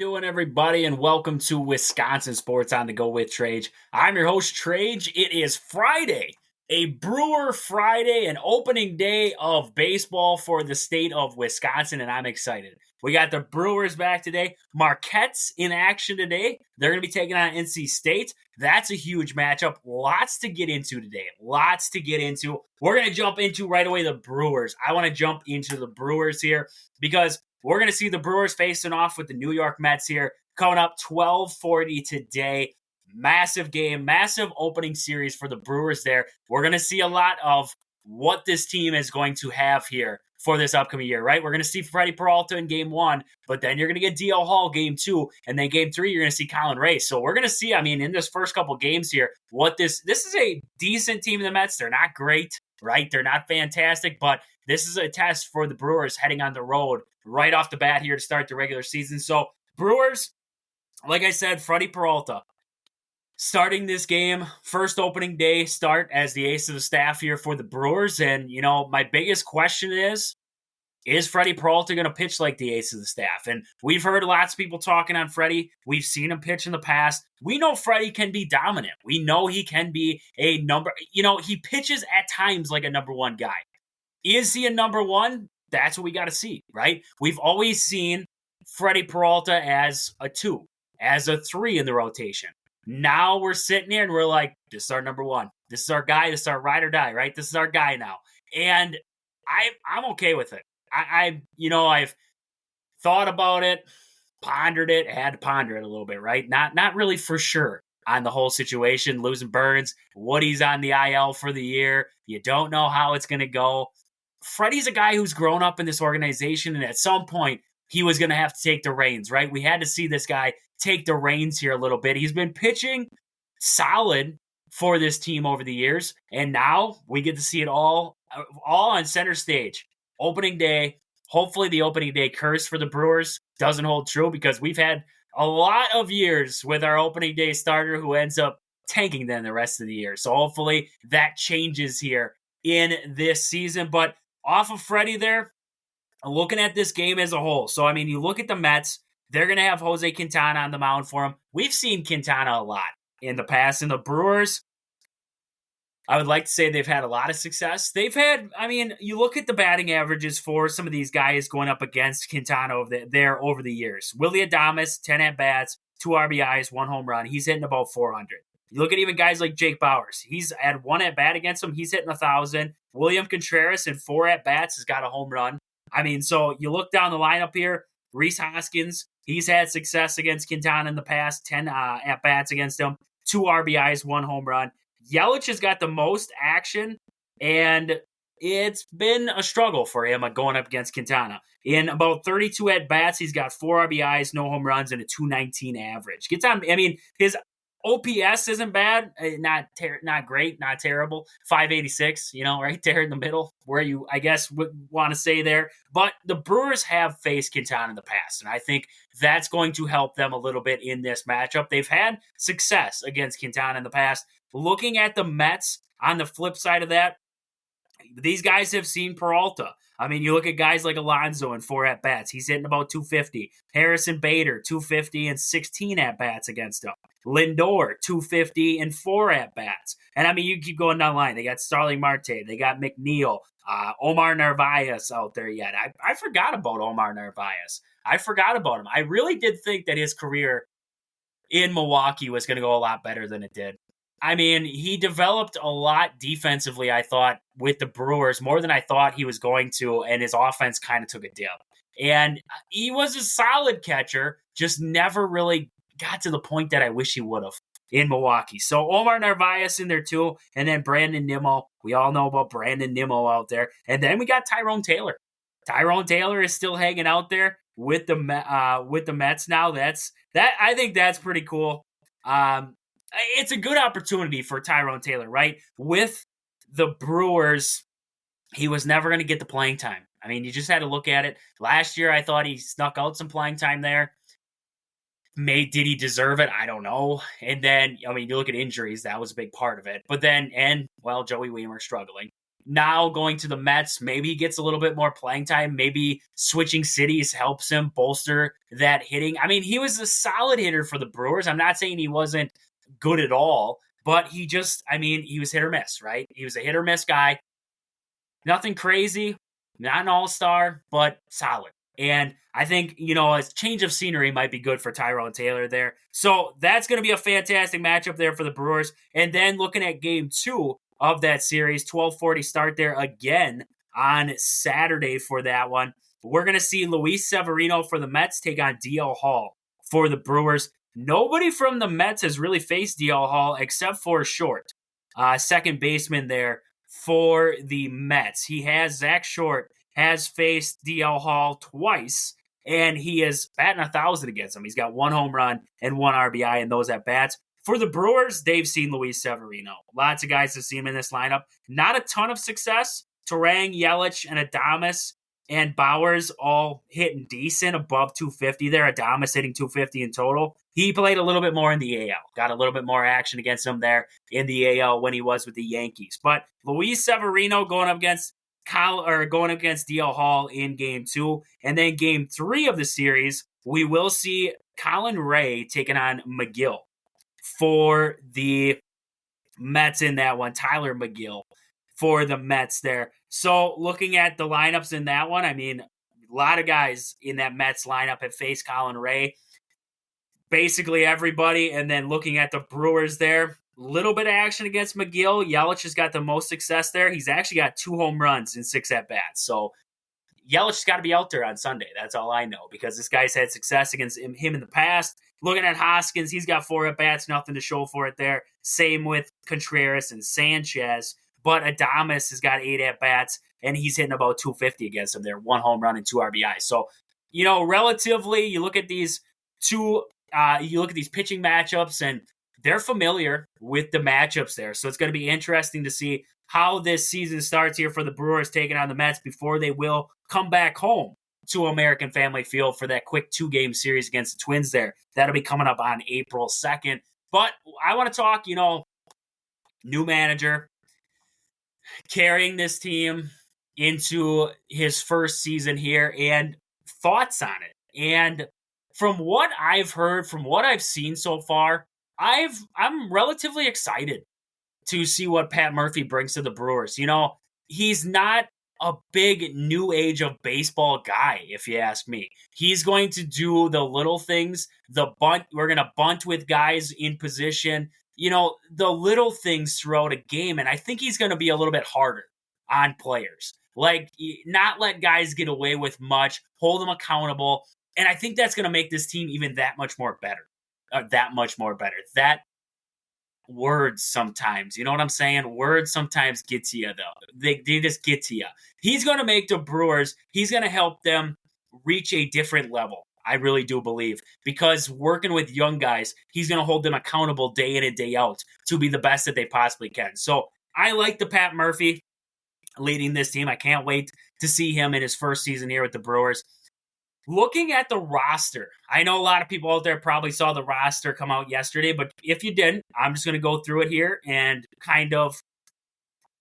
doing, everybody, and welcome to Wisconsin Sports on the Go with Trage. I'm your host, Trage. It is Friday, a Brewer Friday, an opening day of baseball for the state of Wisconsin, and I'm excited. We got the Brewers back today. Marquette's in action today. They're going to be taking on NC State. That's a huge matchup. Lots to get into today. We're going to jump into right away the Brewers. I want to jump into the Brewers here because we're going to see the Brewers facing off with the New York Mets here, coming up 12:40 today. Massive game, massive opening series for the Brewers there. We're going to see a lot of what this team is going to have here for this upcoming year, right? We're going to see Freddie Peralta in game 1, but then you're going to get D.L. Hall game 2, and then game 3, you're going to see Colin Ray. So we're going to see, in this first couple games here, what this is a decent team in the Mets. They're not great, right? They're not fantastic, but this is a test for the Brewers heading on the road right off the bat here to start the regular season. So Brewers, like I said, Freddie Peralta starting this game, first opening day start as the ace of the staff here for the Brewers. And, my biggest question is Freddie Peralta going to pitch like the ace of the staff? And we've heard lots of people talking on Freddie. We've seen him pitch in the past. We know Freddie can be dominant. We know he can be a number, he pitches at times like a number one guy. Is he a number one? That's what we got to see, right? We've always seen Freddie Peralta as a 2, as a 3 in the rotation. Now we're sitting here and we're like, this is our number one. This is our guy. This is our ride or die, right? This is our guy now. And I'm okay with it. I've thought about it, pondered it, had to ponder it a little bit, right? Not really for sure on the whole situation, losing Burns, Woody's on the IL for the year. You don't know how it's going to go. Freddie's a guy who's grown up in this organization, and at some point, he was going to have to take the reins, right? We had to see this guy take the reins here a little bit. He's been pitching solid for this team over the years, and now we get to see it all on center stage. Opening day, hopefully the opening day curse for the Brewers doesn't hold true, because we've had a lot of years with our opening day starter who ends up tanking them the rest of the year. So hopefully that changes here in this season. But off of Freddie there, looking at this game as a whole. So, you look at the Mets, they're going to have Jose Quintana on the mound for them. We've seen Quintana a lot in the past. And the Brewers, I would like to say they've had a lot of success. They've had, you look at the batting averages for some of these guys going up against Quintana over the years. Willy Adames, 10 at-bats, 2 RBIs, 1 home run. He's hitting about 400. You look at even guys like Jake Bauers. He's had 1 at-bat against him. He's hitting 1,000. William Contreras in 4 at-bats has got a home run. So you look down the lineup here. Rhys Hoskins, he's had success against Quintana in the past. 10 at-bats against him. 2 RBIs, 1 home run. Yelich has got the most action, and it's been a struggle for him going up against Quintana. In about 32 at-bats, he's got 4 RBIs, no home runs, and a 219 average. His OPS isn't bad, not great, not terrible. 586, right there in the middle, where you, I guess, would want to say there. But the Brewers have faced Quintana in the past, and I think that's going to help them a little bit in this matchup. They've had success against Quintana in the past. Looking at the Mets, on the flip side of that, these guys have seen Peralta. You look at guys like Alonso in 4 at-bats. He's hitting about 250. Harrison Bader, 250 and 16 at-bats against him. Lindor, 250 and 4 at-bats. And, you keep going down the line. They got Starling Marte. They got McNeil. Omar Narvaez out there yet. I forgot about Omar Narvaez. I forgot about him. I really did think that his career in Milwaukee was going to go a lot better than it did. He developed a lot defensively, I thought, with the Brewers, more than I thought he was going to, and his offense kind of took a dip. And he was a solid catcher, just never really got to the point that I wish he would have in Milwaukee. So Omar Narvaez in there too, and then Brandon Nimmo. We all know about Brandon Nimmo out there. And then we got Tyrone Taylor. Tyrone Taylor is still hanging out there with the Mets now. I think that's pretty cool. It's a good opportunity for Tyrone Taylor, right? With the Brewers, he was never going to get the playing time. You just had to look at it. Last year, I thought he snuck out some playing time there. Did he deserve it? I don't know. And then, you look at injuries. That was a big part of it. But then, Joey Wiemer struggling. now going to the Mets, maybe he gets a little bit more playing time. Maybe switching cities helps him bolster that hitting. I mean, he was a solid hitter for the Brewers. I'm not saying he wasn't good at all, but he was hit or miss, right? He was a hit or miss guy. Nothing crazy, not an all-star, but solid. And I think, a change of scenery might be good for Tyrone Taylor there. So that's going to be a fantastic matchup there for the Brewers. And then looking at game 2 of that series, 12:40 start there again on Saturday for that one. We're going to see Luis Severino for the Mets take on DL Hall for the Brewers. Nobody from the Mets has really faced DL Hall except for Short, second baseman there for the Mets. Zach Short has faced DL Hall twice, and he is batting 1,000 against him. He's got 1 home run and 1 RBI in those at-bats. For the Brewers, they've seen Luis Severino. Lots of guys have seen him in this lineup. Not a ton of success. Turang, Yelich, and Adames and Bowers all hitting decent, above 250 there. Adames hitting 250 in total. He played a little bit more in the AL. Got a little bit more action against him there in the AL when he was with the Yankees. But Luis Severino going up against DL Hall in game 2. And then game 3 of the series, we will see Colin Ray taking on McGill for the Mets in that one. Tyler McGill for the Mets there. So looking at the lineups in that one, I mean, a lot of guys in that Mets lineup have faced Colin Ray. Basically everybody. And then looking at the Brewers there, a little bit of action against McGill. Yelich has got the most success there. He's actually got 2 home runs in 6 at-bats. So Yelich has got to be out there on Sunday. That's all I know, because this guy's had success against him in the past. Looking at Hoskins, he's got 4 at-bats, nothing to show for it there. Same with Contreras and Sanchez. But Adames has got 8 at-bats, and he's hitting about 250 against him there. 1 home run and 2 RBIs. So, relatively, you look at these pitching matchups, and they're familiar with the matchups there. So it's going to be interesting to see how this season starts here for the Brewers taking on the Mets before they will come back home to American Family Field for that quick 2-game series against the Twins there. That'll be coming up on April 2nd. But I want to talk, new manager, carrying this team into his first season here, and thoughts on it. And from what I've heard, from what I've seen so far, I'm relatively excited to see what Pat Murphy brings to the Brewers. He's not a big new age of baseball guy, if you ask me. He's going to do the little things, the bunt. We're going to bunt with guys in position, the little things throughout a game. And I think he's going to be a little bit harder on players. Like, not let guys get away with much, hold them accountable. And I think that's going to make this team even that much more better. That words sometimes, you know what I'm saying? Words sometimes get to you, though. They just get to you. He's going to make the Brewers, he's going to help them reach a different level. I really do believe, because working with young guys, he's going to hold them accountable day in and day out to be the best that they possibly can. So I like the Pat Murphy leading this team. I can't wait to see him in his first season here with the Brewers. Looking at the roster, I know a lot of people out there probably saw the roster come out yesterday, but if you didn't, I'm just going to go through it here and kind of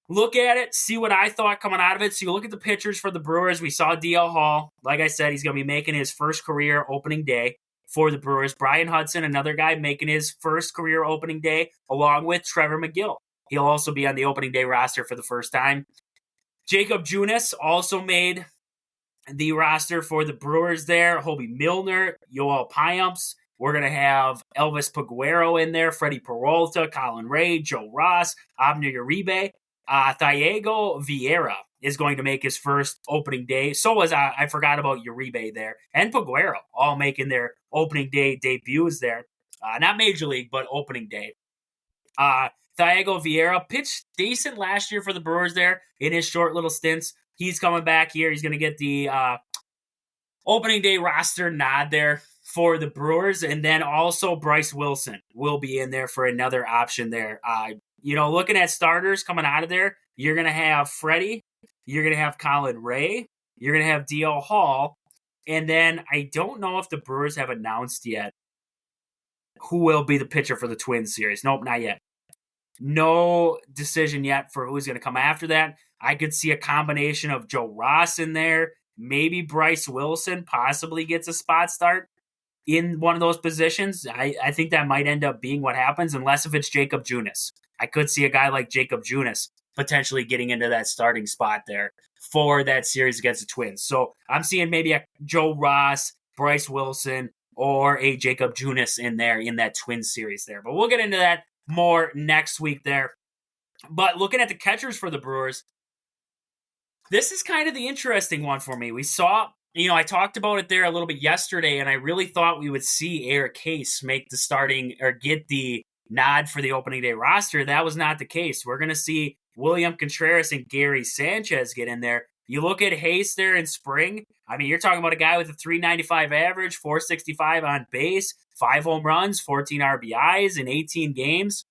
look at it, see what I thought coming out of it. So you look at the pitchers for the Brewers. We saw DL Hall. Like I said, he's going to be making his first career opening day for the Brewers. Brian Hudson, another guy making his first career opening day, along with Trevor McGill. He'll also be on the opening day roster for the first time. Jacob Junis also made the roster for the Brewers there. Hobie Milner, Yoel Payamps. We're going to have Elvis Paguero in there, Freddie Peralta, Colin Ray, Joe Ross, Abner Uribe. Thiago Vieira is going to make his first opening day. So was I forgot about Uribe there. And Paguero, all making their opening day debuts there. Not Major League, but opening day. Thiago Vieira pitched decent last year for the Brewers there in his short little stints. He's coming back here. He's going to get the opening day roster nod there for the Brewers. And then also Bryce Wilson will be in there for another option there. Looking at starters coming out of there, you're going to have Freddie. You're going to have Colin Ray. You're going to have DL Hall. And then I don't know if the Brewers have announced yet who will be the pitcher for the Twins series. Nope, not yet. No decision yet for who's going to come after that. I could see a combination of Joe Ross in there. Maybe Bryce Wilson possibly gets a spot start in one of those positions. I think that might end up being what happens, unless if it's Jacob Junis. I could see a guy like Jacob Junis potentially getting into that starting spot there for that series against the Twins. So I'm seeing maybe a Joe Ross, Bryce Wilson, or a Jacob Junis in there in that Twins series there. But we'll get into that more next week there. But looking at the catchers for the Brewers, this is kind of the interesting one for me. We saw, I talked about it there a little bit yesterday, and I really thought we would see Eric Case make the starting or get the nod for the opening day roster. That was not the case. We're going to see William Contreras and Gary Sanchez get in there. You look at Hayes there in spring. I mean, you're talking about a guy with a 395 average, 465 on base, 5 home runs, 14 RBIs in 18 games.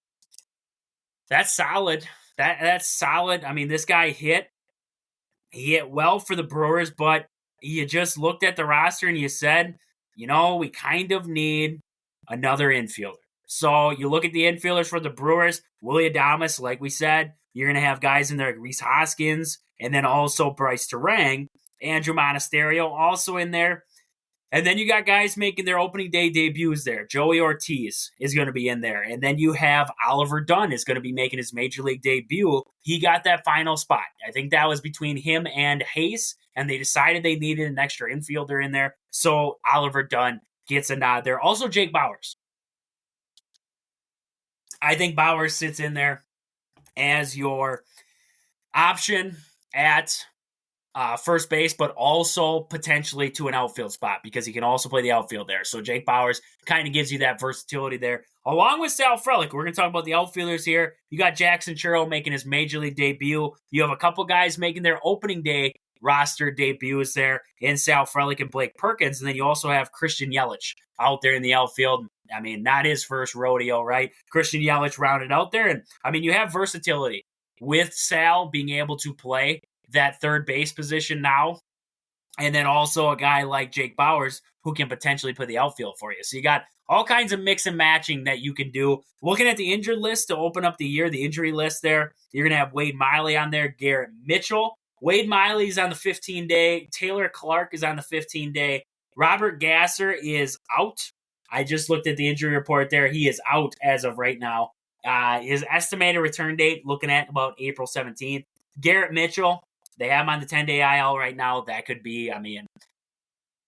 That's solid. That's solid. I mean, this guy hit well for the Brewers, but you just looked at the roster and you said, we kind of need another infielder. So you look at the infielders for the Brewers, Willie Adames, like we said, you're going to have guys in there like Rhys Hoskins, and then also Bryce Terang, Andrew Monasterio also in there. And then you got guys making their opening day debuts there. Joey Ortiz is going to be in there. And then you have Oliver Dunn is going to be making his major league debut. He got that final spot. I think that was between him and Hayes, and they decided they needed an extra infielder in there. So Oliver Dunn gets a nod there. Also Jake Bauers. I think Bauers sits in there as your option at first base, but also potentially to an outfield spot because he can also play the outfield there. So Jake Bauers kind of gives you that versatility there. Along with Sal Frelick, we're going to talk about the outfielders here. You got Jackson Churro making his major league debut. You have a couple guys making their opening day roster debuts there in Sal Frelick and Blake Perkins. And then you also have Christian Yelich out there in the outfield. I mean, not his first rodeo, right? Christian Yelich rounded out there. And I mean, you have versatility with Sal being able to play that third base position now. And then also a guy like Jake Bauers who can potentially play the outfield for you. So you got all kinds of mix and matching that you can do. Looking at the injured list to open up the year, the injury list there, you're going to have Wade Miley on there, Garrett Mitchell. Wade Miley's on the 15-day. Taylor Clark is on the 15-day. Robert Gasser is out. I just looked at the injury report there. He is out as of right now. His estimated return date, looking at about April 17th. Garrett Mitchell, they have him on the 10-day IL right now. That could be,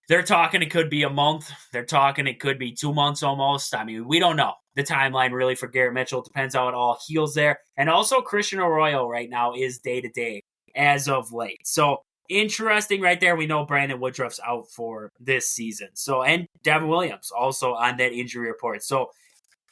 they're talking it could be a month. They're talking it could be 2 months almost. I mean, we don't know the timeline really for Garrett Mitchell. It depends how it all heals there. And also Christian Arroyo right now is day-to-day as of late. So interesting right there. We know Brandon Woodruff's out for this season. So, and Devin Williams also on that injury report. So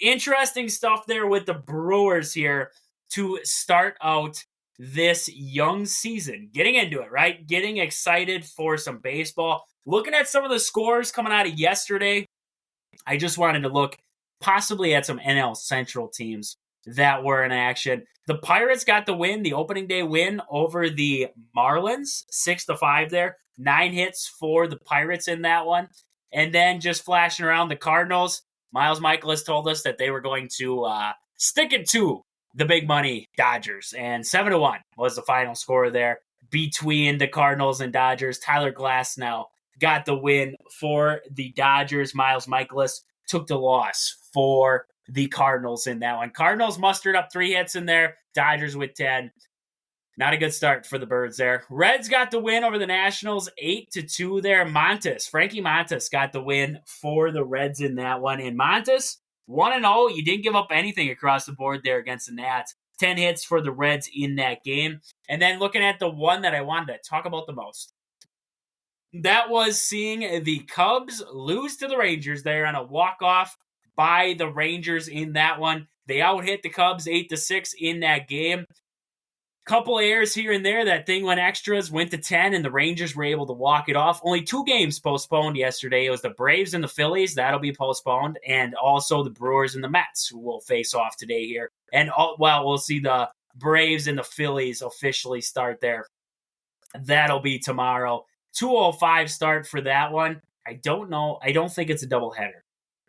interesting stuff there with the Brewers here to start out this young season. Getting into it, right? Getting excited for some baseball. Looking at some of the scores coming out of yesterday, I just wanted to look possibly at some NL Central teams that were in action. The Pirates got the win, the opening day win over the Marlins, 6-5 there. 9 hits for the Pirates in that one. And then just flashing around the Cardinals, Miles Michaelis told us that they were going to stick it to the big money Dodgers. And 7-1 was the final score there between the Cardinals and Dodgers. Tyler Glasnow got the win for the Dodgers. Miles Michaelis took the loss for the Cardinals in that one. Cardinals mustered up 3 hits in there. Dodgers with 10. Not a good start for the Birds there. Reds got the win over the Nationals, 8-2 there. Frankie Montas got the win for the Reds in that one. And Montas, 1-0. You didn't give up anything across the board there against the Nats. 10 hits for the Reds in that game. And then looking at the one that I wanted to talk about the most, that was seeing the Cubs lose to the Rangers there on a walk-off by the Rangers in that one. They out-hit the Cubs 8-6 in that game. Couple errors here and there. That thing went extras, went to 10, and the Rangers were able to walk it off. Only 2 games postponed yesterday. It was the Braves and the Phillies. That'll be postponed. And also the Brewers and the Mets, who will face off today here. And, we'll see the Braves and the Phillies officially start there. That'll be tomorrow. 2:05 start for that one. I don't know. I don't think it's a doubleheader.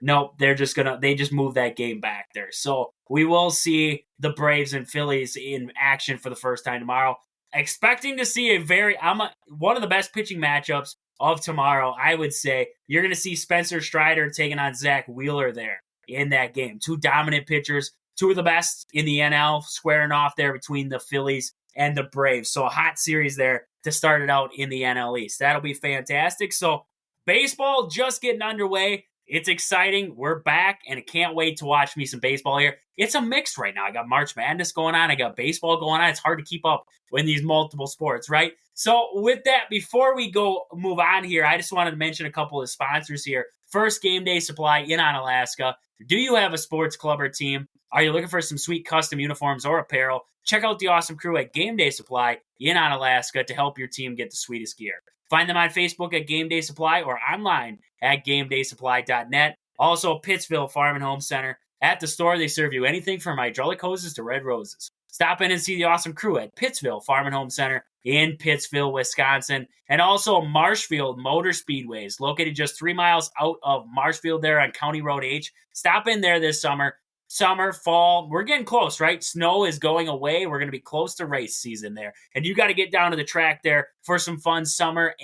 Nope, they just move that game back there. So we will see the Braves and Phillies in action for the first time tomorrow. expecting to see one of the best pitching matchups of tomorrow. I would say you're going to see Spencer Strider taking on Zach Wheeler there in that game. Two dominant pitchers, two of the best in the NL, squaring off there between the Phillies and the Braves. So a hot series there to start it out in the NL East. That'll be fantastic. So baseball just getting underway. It's exciting. We're back, and I can't wait to watch me some baseball here. It's a mix right now. I got March Madness going on. I got baseball going on. It's hard to keep up in these multiple sports, right? So with that, before we move on here, I just wanted to mention a couple of sponsors here. First, Game Day Supply in Onalaska. Do you have a sports club or team? Are you looking for some sweet custom uniforms or apparel? Check out the awesome crew at Game Day Supply in Onalaska to help your team get the sweetest gear. Find them on Facebook at Game Day Supply or online at GameDaySupply.net. Also, Pittsville Farm and Home Center. At the store, they serve you anything from hydraulic hoses to red roses. Stop in and see the awesome crew at Pittsville Farm and Home Center in Pittsville, Wisconsin. And also Marshfield Motor Speedways, located just 3 miles out of Marshfield there on County Road H. Stop in there this summer. Summer, fall, we're getting close, right? Snow is going away. We're going to be close to race season there. And you got to get down to the track there for some fun summer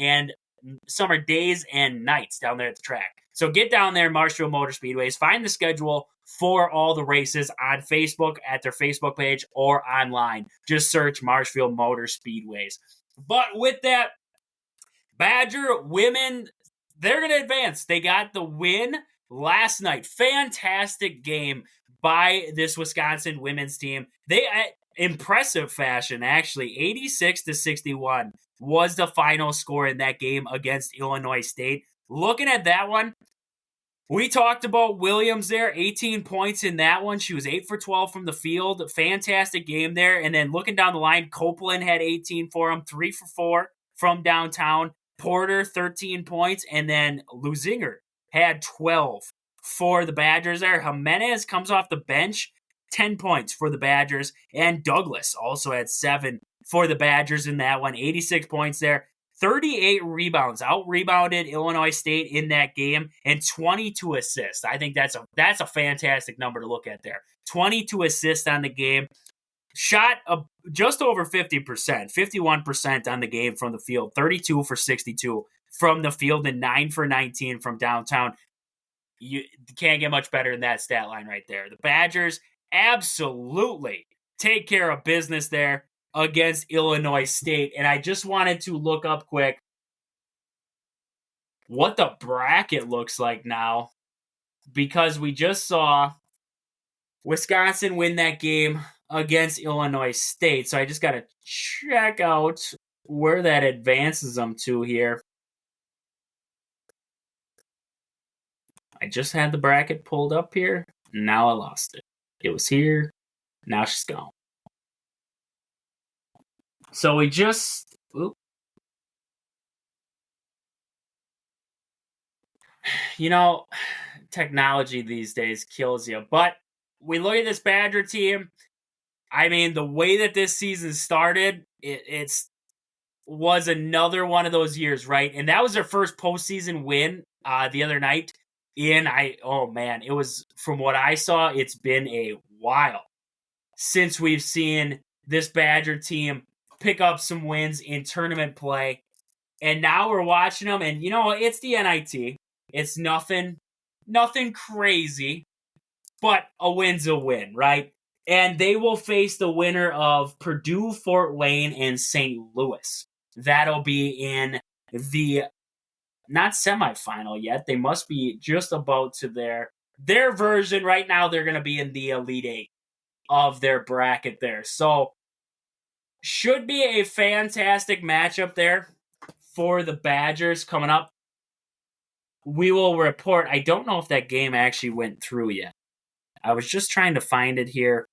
days and nights down there at the track. So get down there, Marshfield Motor Speedways. Find the schedule for all the races on Facebook at their Facebook page or online. Just search Marshfield Motor Speedways. But with that, Badger women, they're going to advance. They got the win last night. Fantastic game by this Wisconsin women's team. Impressive fashion, actually. 86-61 was the final score in that game against Illinois State. Looking at that one, we talked about Williams there, 18 points in that one. She was 8 for 12 from the field. Fantastic game there. And then looking down the line, Copeland had 18 for him, 3 for 4 from downtown. Porter, 13 points. And then Luzinger had 12 for the Badgers there. Jimenez comes off the bench, 10 points for the Badgers. And Douglas also had 7 for the Badgers in that one, 86 points there. 38 rebounds, out-rebounded Illinois State in that game, and 22 assists. I think that's a fantastic number to look at there. 22 assists on the game. Shot just over 50%, 51% on the game from the field, 32 for 62 from the field, and 9 for 19 from downtown. You can't get much better than that stat line right there. The Badgers absolutely take care of business there against Illinois State. And I just wanted to look up quick what the bracket looks like now, because we just saw Wisconsin win that game against Illinois State. So I just got to check out where that advances them to here. I just had the bracket pulled up here. Now I lost it. It was here. Now she's gone. So we just, technology these days kills you. But we look at this Badger team. I mean, the way that this season started, it was another one of those years, right? And that was their first postseason win the other night. It was, from what I saw, it's been a while since we've seen this Badger team pick up some wins in tournament play. And now we're watching them, and it's the NIT. It's nothing crazy, but a win's a win, right? And they will face the winner of Purdue, Fort Wayne, and St. Louis. That'll be in the not semifinal yet. They must be just about to their version. Right now, they're going to be in the Elite Eight of their bracket there. So should be a fantastic matchup there for the Badgers coming up. We will report. I don't know if that game actually went through yet. I was just trying to find it here.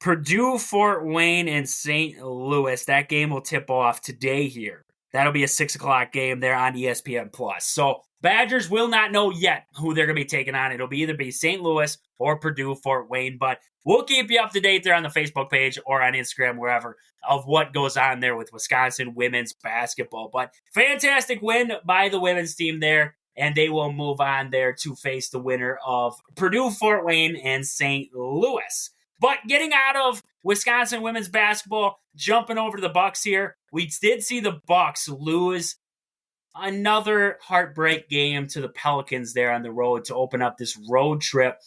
Purdue, Fort Wayne, and St. Louis. That game will tip off today here. That'll be a 6 o'clock game there on ESPN+. So Badgers will not know yet who they're going to be taking on. It'll either be St. Louis or Purdue, Fort Wayne. But we'll keep you up to date there on the Facebook page or on Instagram, wherever, of what goes on there with Wisconsin women's basketball. But fantastic win by the women's team there. and they will move on there to face the winner of Purdue, Fort Wayne, and St. Louis. But getting out of Wisconsin women's basketball, jumping over to the Bucks here, we did see the Bucks lose another heartbreak game to the Pelicans there on the road to open up this road trip.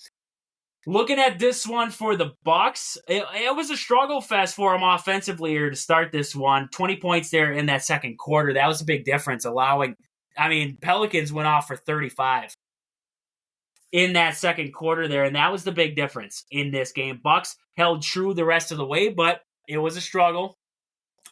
Looking at this one for the Bucks, it was a struggle fest for them offensively here to start this one. 20 points there in that second quarter. That was a big difference, Pelicans went off for 35 in that second quarter there, and that was the big difference in this game. Bucks held true the rest of the way, but it was a struggle.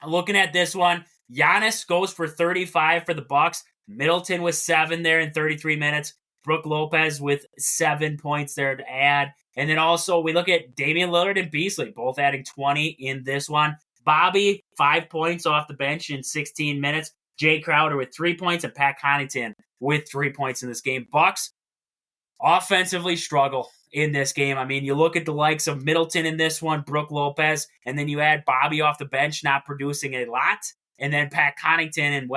Looking at this one, Giannis goes for 35 for the Bucks. Middleton with 7 there in 33 minutes. Brooke Lopez with 7 points there to add. And then also we look at Damian Lillard and Beasley, both adding 20 in this one. Bobby, 5 points off the bench in 16 minutes. Jay Crowder with 3 points and Pat Connaughton with 3 points in this game. Bucks offensively struggle in this game. You look at the likes of Middleton in this one, Brooke Lopez, and then you add Bobby off the bench not producing a lot, and then Pat Connaughton, and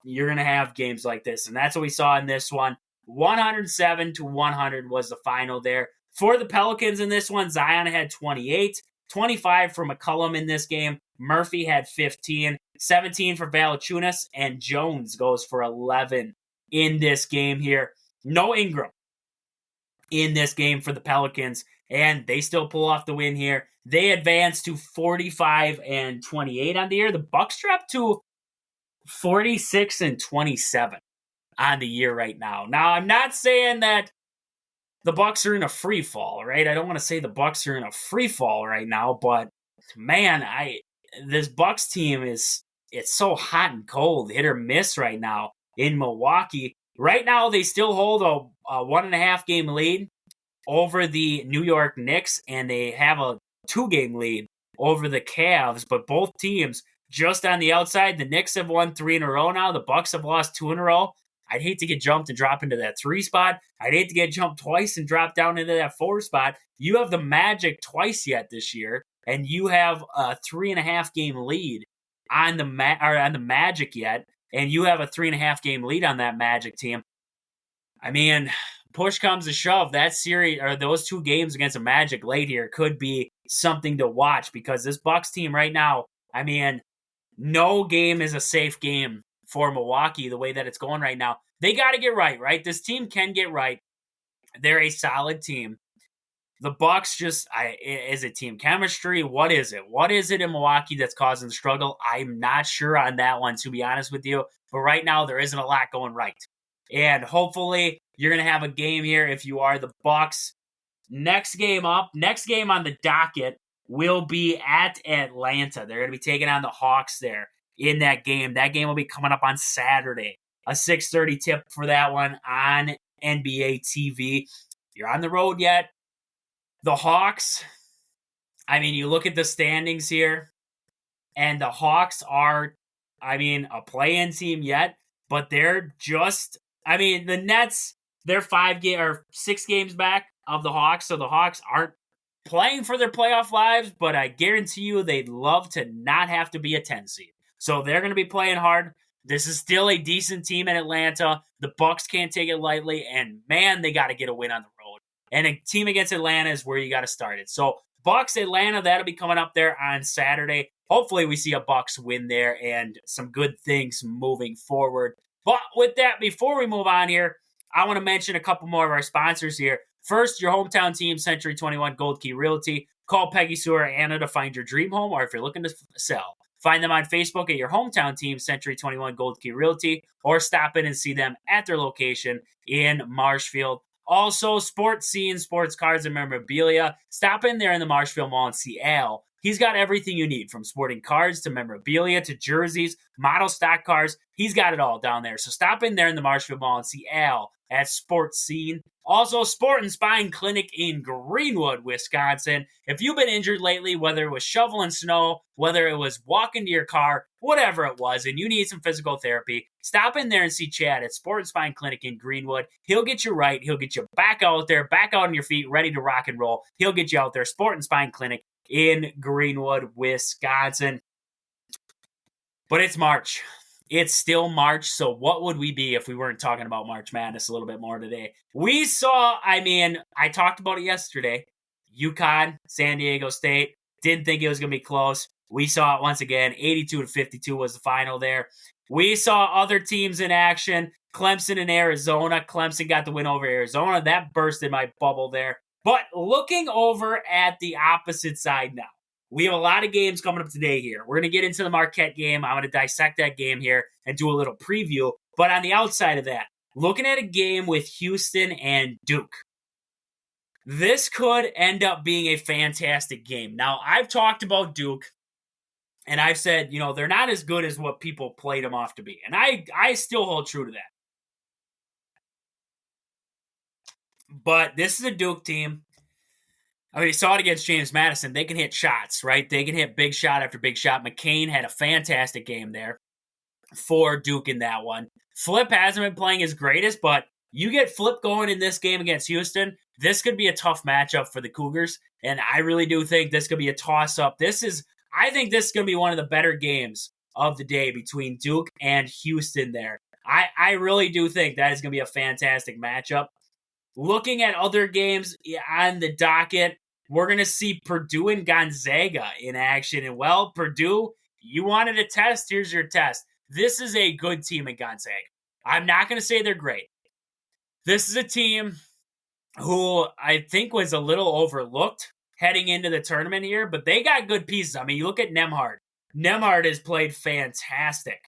you're going to have games like this. And that's what we saw in this one. 107-100 was the final there. For the Pelicans in this one, Zion had 28, 25 for McCollum in this game. Murphy had 15, 17 for Valanciunas, and Jones goes for 11 in this game here. No Ingram in this game for the Pelicans, and they still pull off the win here. They advance to 45-28 on the year. The Bucks dropped to 46-27 on the year right now. Now, I'm not saying that the Bucks are in a free fall, right? I don't want to say the Bucks are in a free fall right now, but man, this Bucks team it's so hot and cold, hit or miss right now in Milwaukee. Right now, they still hold a 1.5 game lead over the New York Knicks, and they have a 2-game lead over the Cavs, but both teams just on the outside. The Knicks have won 3 in a row now. The Bucks have lost 2 in a row. I'd hate to get jumped and drop into that 3 spot. I'd hate to get jumped twice and drop down into that 4 spot. You have the Magic twice yet this year, and you have a 3.5 game lead on the Magic yet, and you have a 3.5 game lead on that Magic team. Push comes to shove, that series or those 2 games against the Magic late here could be something to watch, because this Bucks team right now, no game is a safe game for Milwaukee the way that it's going right now. They got to get right? This team can get right. They're a solid team. The Bucks is it team chemistry? What is it? What is it in Milwaukee that's causing the struggle? I'm not sure on that one, to be honest with you. But right now, there isn't a lot going right. And hopefully, you're going to have a game here if you are the Bucks. Next game on the docket will be at Atlanta. They're going to be taking on the Hawks there in that game. That game will be coming up on Saturday. A 6:30 tip for that one on NBA TV. You're on the road yet. The Hawks, you look at the standings here, and the Hawks are, a play-in team yet, but they're just, the Nets, they're 6 games back of the Hawks, so the Hawks aren't playing for their playoff lives, but I guarantee you they'd love to not have to be a 10 seed. So they're going to be playing hard. This is still a decent team in Atlanta. The Bucks can't take it lightly, and man, they got to get a win on the road. And a team against Atlanta is where you got to start it. So Bucks, Atlanta, that'll be coming up there on Saturday. Hopefully we see a Bucks win there and some good things moving forward. But with that, before we move on here, I want to mention a couple more of our sponsors here. First, your hometown team, Century 21 Gold Key Realty. Call Peggy Sue or Anna to find your dream home, or if you're looking to sell, find them on Facebook at your hometown team, Century 21 Gold Key Realty, or stop in and see them at their location in Marshfield. Also, Sports Scene, sports cards and memorabilia. Stop in there in the Marshfield Mall and see Al. He's got everything you need, from sporting cards to memorabilia to jerseys, model stock cars. He's got it all down there. So stop in there in the Marshfield Mall and see Al at Sports Scene. Also, Sport and Spine Clinic in Greenwood, Wisconsin. If you've been injured lately, whether it was shoveling snow, whether it was walking to your car, whatever it was, and you need some physical therapy, stop in there and see Chad at Sport and Spine Clinic in Greenwood. He'll get you right. He'll get you back out there, back out on your feet, ready to rock and roll. He'll get you out there. Sport and Spine Clinic in Greenwood, Wisconsin. But it's March. It's still March, so what would we be if we weren't talking about March Madness a little bit more today? We saw, I talked about it yesterday. UConn, San Diego State. Didn't think it was going to be close. We saw it once again. 82-52 was the final there. We saw other teams in action. Clemson and Arizona. Clemson got the win over Arizona. That bursted my bubble there. But looking over at the opposite side now, we have a lot of games coming up today here. We're going to get into the Marquette game. I'm going to dissect that game here and do a little preview. But on the outside of that, looking at a game with Houston and Duke, this could end up being a fantastic game. Now, I've talked about Duke, and I've said, they're not as good as what people played them off to be. And I still hold true to that. But this is a Duke team. You saw it against James Madison. They can hit shots, right? They can hit big shot after big shot. McCain had a fantastic game there for Duke in that one. Flip hasn't been playing his greatest, but you get Flip going in this game against Houston, this could be a tough matchup for the Cougars, and I really do think this could be a toss-up. I think this is going to be one of the better games of the day between Duke and Houston there. I really do think that is going to be a fantastic matchup. Looking at other games on the docket, we're going to see Purdue and Gonzaga in action. And, Purdue, you wanted a test. Here's your test. This is a good team at Gonzaga. I'm not going to say they're great. This is a team who I think was a little overlooked heading into the tournament here, but they got good pieces. You look at Nembhard. Nembhard has played fantastic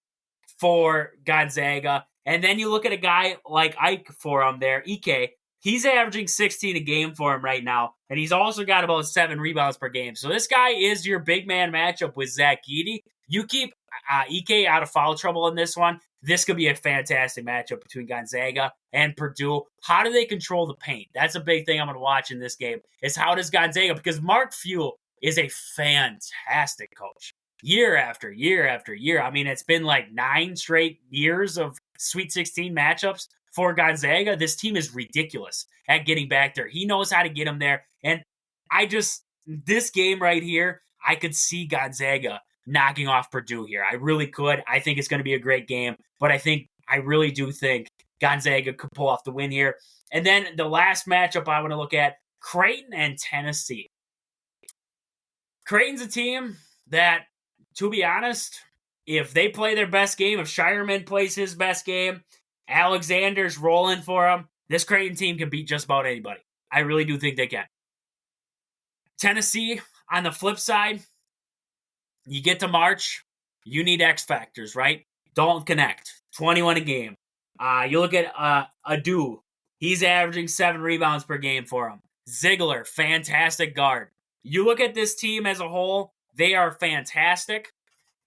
for Gonzaga. And then you look at a guy like Ike for him there, Ike. He's averaging 16 a game for him right now, and he's also got about 7 rebounds per game. So this guy is your big man matchup with Zach Edey. You keep Ike out of foul trouble in this one. This could be a fantastic matchup between Gonzaga and Purdue. How do they control the paint? That's a big thing I'm going to watch in this game, is how does Gonzaga, because Mark Few is a fantastic coach. Year after year after year. It's been like 9 straight years of Sweet 16 matchups for Gonzaga. This team is ridiculous at getting back there. He knows how to get them there. And this game right here, I could see Gonzaga knocking off Purdue here. I really could. I think it's going to be a great game, but I really do think Gonzaga could pull off the win here. And then the last matchup I want to look at, Creighton and Tennessee. Creighton's a team that, to be honest, if they play their best game, if Shireman plays his best game, Alexander's rolling for him, this Creighton team can beat just about anybody. I really do think they can. Tennessee, on the flip side, you get to March, you need X factors, right? Don't connect. 21 a game. You look at Adu. He's averaging 7 rebounds per game for him. Ziegler, fantastic guard. You look at this team as a whole, they are fantastic.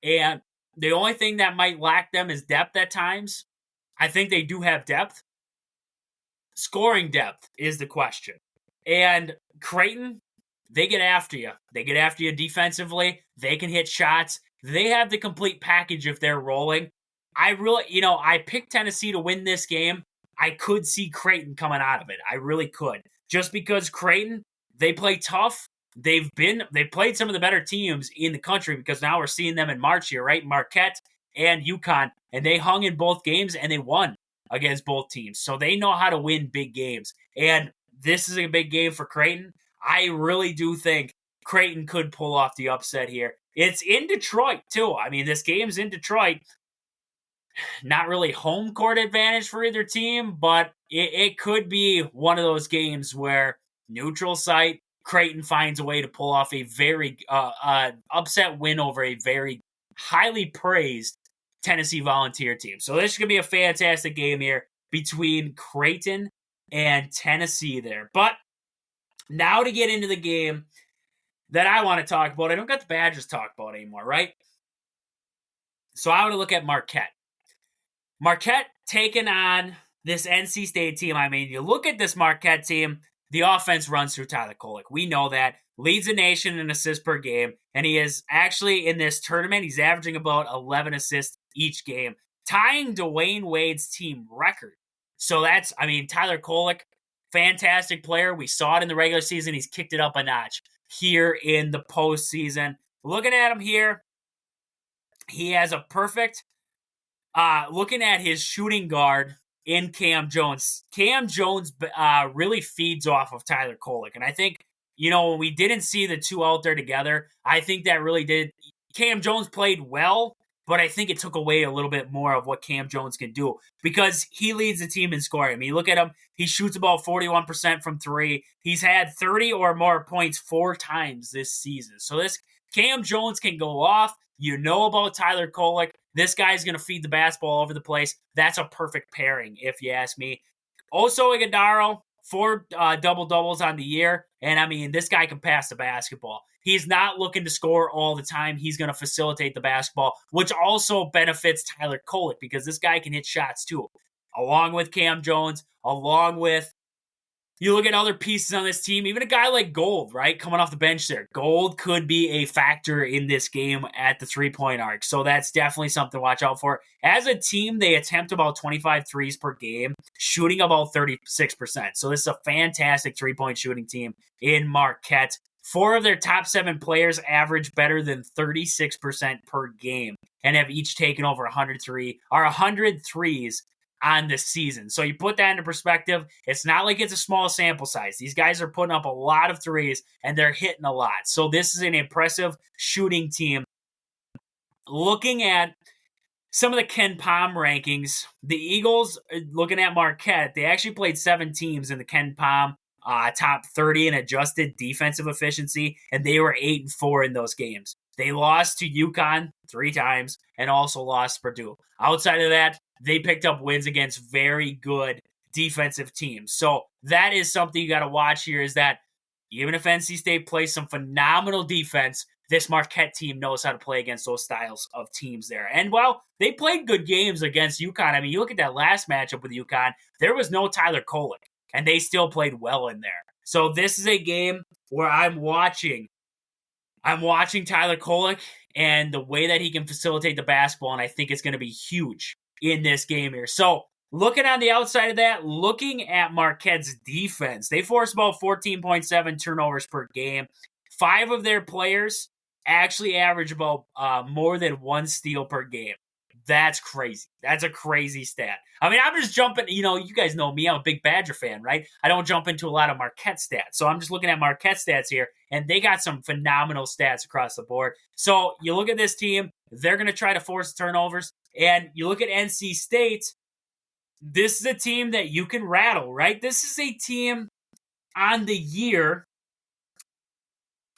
And the only thing that might lack them is depth at times. I think they do have depth. Scoring depth is the question. And Creighton, they get after you. They get after you defensively. They can hit shots. They have the complete package if they're rolling. I picked Tennessee to win this game. I could see Creighton coming out of it. I really could. Just because Creighton, they play tough. They played some of the better teams in the country, because now we're seeing them in March here, right? Marquette and UConn, and they hung in both games and they won against both teams. So they know how to win big games. And this is a big game for Creighton. I really do think Creighton could pull off the upset here. It's in Detroit, too. This game's in Detroit. Not really home court advantage for either team, but it could be one of those games where neutral site, Creighton finds a way to pull off a very upset win over a very highly praised Tennessee Volunteer team. So this is going to be a fantastic game here between Creighton and Tennessee there. But now to get into the game that I want to talk about, I don't got the Badgers to talk about anymore, right? So I want to look at Marquette. Marquette taking on this NC State team. You look at this Marquette team, the offense runs through Tyler Kolek. We know that. Leads the nation in assists per game. And he is actually, in this tournament, he's averaging about 11 assists each game, tying Dwayne Wade's team record. So that's, Tyler Kolek, fantastic player. We saw it in the regular season. He's kicked it up a notch here in the postseason. Looking at him here, he has a perfect looking at his shooting guard in Cam Jones really feeds off of Tyler Kolek. And I think, when we didn't see the two out there together, I think that really did. Cam Jones played well, but I think it took away a little bit more of what Cam Jones can do because he leads the team in scoring. I mean, look at him. He shoots about 41% from three. He's had 30 or more points 4 times this season. So this Cam Jones can go off. You know about Tyler Kolek. This guy's going to feed the basketball all over the place. That's a perfect pairing, if you ask me. Oso Ighodaro, 4 double-doubles on the year. And, I mean, this guy can pass the basketball. He's not looking to score all the time. He's going to facilitate the basketball, which also benefits Tyler Kolek because this guy can hit shots too, along with Cam Jones, along with you look at other pieces on this team, even a guy like Gold, right, coming off the bench there. Gold could be a factor in this game at the three-point arc, so that's definitely something to watch out for. As a team, they attempt about 25 threes per game, shooting about 36%. So this is a fantastic three-point shooting team in Marquette. 4 of their top 7 players average better than 36% per game and have each taken over 100 threes on the season. So you put that into perspective, it's not like it's a small sample size. These guys are putting up a lot of threes and they're hitting a lot. So this is an impressive shooting team. Looking at some of the Ken Pom rankings, the Eagles, looking at Marquette, they actually played 7 teams in the Ken Pom top 30 in adjusted defensive efficiency, and they were 8-4 in those games. They lost to UConn 3 times and also lost Purdue. Outside of that, they picked up wins against very good defensive teams. So that is something you got to watch here is that even if NC State plays some phenomenal defense, this Marquette team knows how to play against those styles of teams there. And, well, they played good games against UConn. I mean, you look at that last matchup with UConn, there was no Tyler Kolek, and they still played well in there. So this is a game where I'm watching Tyler Kolek and the way that he can facilitate the basketball, and I think it's going to be huge in this game here. So looking on the outside of that, looking at Marquette's defense, they force about 14.7 turnovers per game. 5 of their players actually average about more than 1 steal per game. That's crazy. That's a crazy stat. I mean, I'm just jumping, you guys know me. I'm a big Badger fan, right? I don't jump into a lot of Marquette stats. So I'm just looking at Marquette stats here, and they got some phenomenal stats across the board. So you look at this team, they're going to try to force turnovers. And you look at NC State, this is a team that you can rattle, right? This is a team on the year,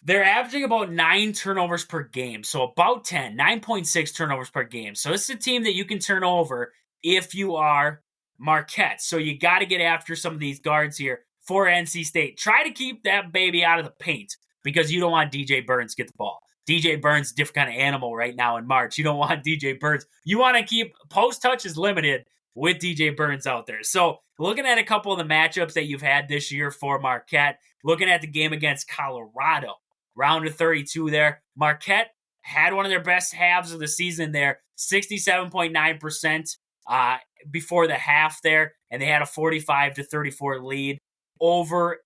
they're averaging about 9 turnovers per game. So about 9.6 turnovers per game. So this is a team that you can turn over if you are Marquette. So you got to get after some of these guards here for NC State. Try to keep that baby out of the paint because you don't want DJ Burns to get the ball. DJ Burns, different kind of animal right now in March. You don't want DJ Burns. You want to keep post touches limited with DJ Burns out there. So looking at a couple of the matchups that you've had this year for Marquette, looking at the game against Colorado, round of 32 there, Marquette had one of their best halves of the season there, 67.9% before the half there, and they had a 45-34 lead over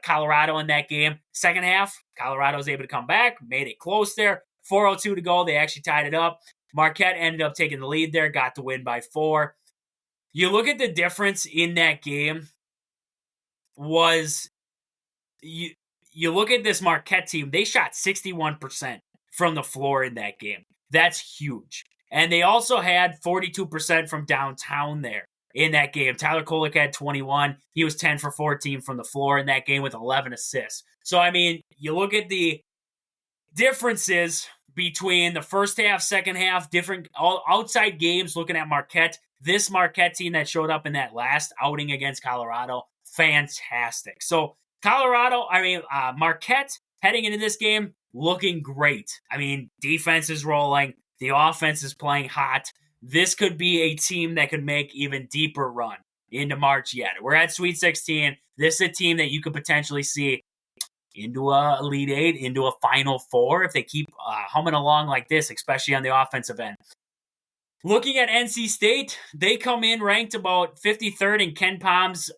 Colorado in that game. Second half, Colorado was able to come back, made it close there. 4:02 to go. They actually tied it up. Marquette ended up taking the lead there, got the win by 4. You look at the difference in that game was you look at this Marquette team, they shot 61% from the floor in that game. That's huge. And they also had 42% from downtown there in that game. Tyler Kolek had 21. He was 10 for 14 from the floor in that game with 11 assists. So, I mean, you look at the differences between the first half, second half, different outside games looking at Marquette. This Marquette team that showed up in that last outing against Colorado, fantastic. So, Marquette heading into this game looking great. I mean, defense is rolling. The offense is playing hot. This could be a team that could make even deeper run into March yet. We're at Sweet 16. This is a team that you could potentially see into a Elite 8, into a Final 4 if they keep humming along like this, especially on the offensive end. Looking at NC State, they come in ranked about 53rd in Ken Pom's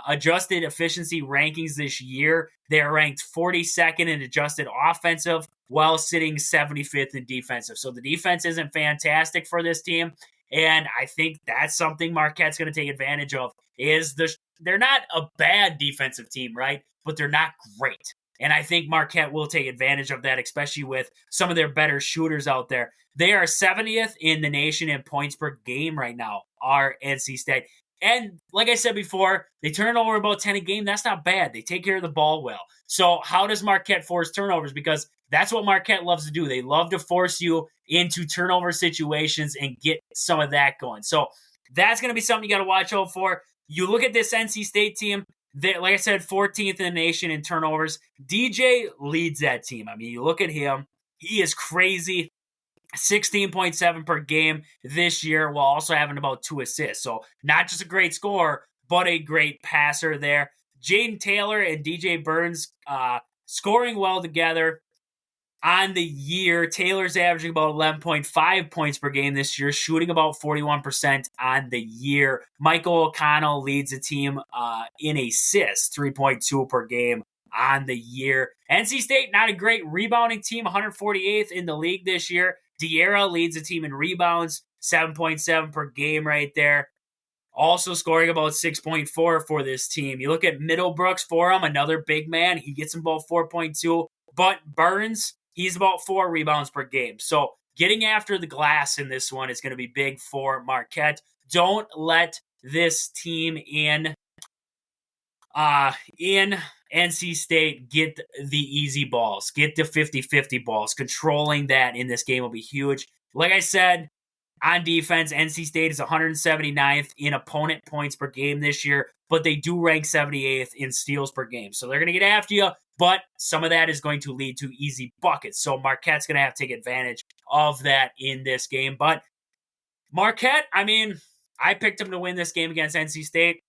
adjusted efficiency rankings this year. They are ranked 42nd in adjusted offensive while sitting 75th in defensive. So the defense isn't fantastic for this team. And I think that's something Marquette's going to take advantage of. They're not a bad defensive team, right? But they're not great. And I think Marquette will take advantage of that, especially with some of their better shooters out there. They are 70th in the nation in points per game right now, our NC State. And like I said before, they turn over about 10 a game. That's not bad. They take care of the ball well. So how does Marquette force turnovers? Because that's what Marquette loves to do. They love to force you into turnover situations and get some of that going. So that's going to be something you got to watch out for. You look at this NC State team, like I said, 14th in the nation in turnovers. DJ leads that team. I mean, you look at him. He is crazy. 16.7 per game this year while also having about 2 assists. So not just a great scorer, but a great passer there. Jaden Taylor and DJ Burns scoring well together on the year. Taylor's averaging about 11.5 points per game this year, shooting about 41% on the year. Michael O'Connell leads the team in assists, 3.2 per game on the year. NC State, not a great rebounding team, 148th in the league this year. Diarra leads the team in rebounds, 7.7 per game right there. Also scoring about 6.4 for this team. You look at Middlebrooks for him, another big man. He gets him about 4.2. But Burns, he's about 4 rebounds per game. So getting after the glass in this one is going to be big for Marquette. Don't let this team in NC State get the easy balls, get the 50-50 balls. Controlling that in this game will be huge. Like I said, on defense, NC State is 179th in opponent points per game this year, but they do rank 78th in steals per game. So they're going to get after you, but some of that is going to lead to easy buckets. So Marquette's going to have to take advantage of that in this game. But Marquette, I mean, I picked them to win this game against NC State.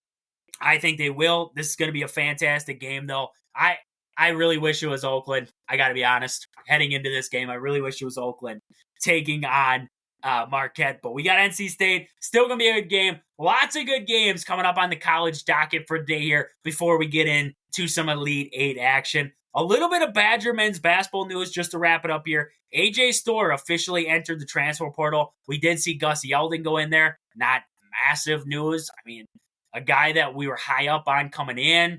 I think they will. This is going to be a fantastic game, though. I really wish it was Oakland. I got to be honest. Heading into this game, I really wish it was Oakland taking on Marquette. But we got NC State. Still going to be a good game. Lots of good games coming up on the college docket for today here before we get into some Elite 8 action. A little bit of Badger men's basketball news just to wrap it up here. AJ Storr officially entered the transfer portal. We did see Gus Yeldon go in there. Not massive news. I mean, a guy that we were high up on coming in,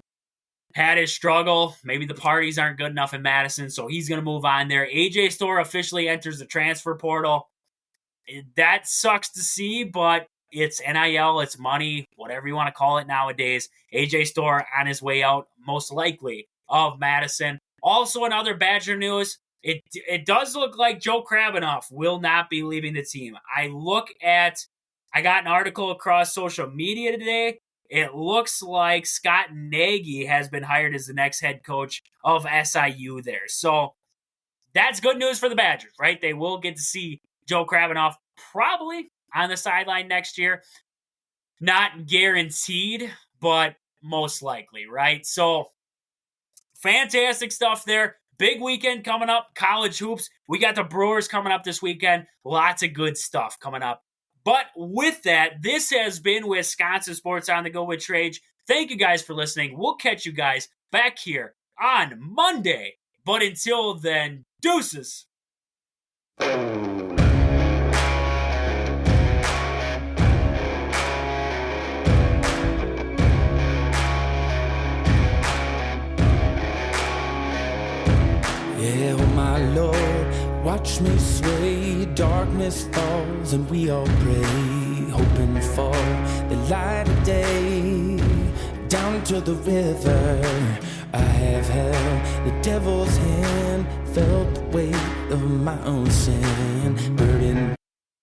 had his struggle. Maybe the parties aren't good enough in Madison, so he's going to move on there. AJ Storr officially enters the transfer portal. That sucks to see, but it's NIL, it's money, whatever you want to call it nowadays. AJ Storr on his way out, most likely, of Madison. Also, in other Badger news, it does look like Joe Krabbenhoff will not be leaving the team. I got an article across social media today. It looks like Scott Nagy has been hired as the next head coach of SIU there. So that's good news for the Badgers, right? They will get to see Joe Krabbenhoff probably on the sideline next year. Not guaranteed, but most likely, right? So fantastic stuff there. Big weekend coming up, college hoops. We got the Brewers coming up this weekend. Lots of good stuff coming up. But with that, this has been Wisconsin Sports on the Go with Trage. Thank you guys for listening. We'll catch you guys back here on Monday. But until then, deuces. Yeah, oh my Lord, watch me sway. Darkness falls and we all pray, hoping for the light of day. Down to the river, I have held the devil's hand, felt the weight of my own sin, burdened.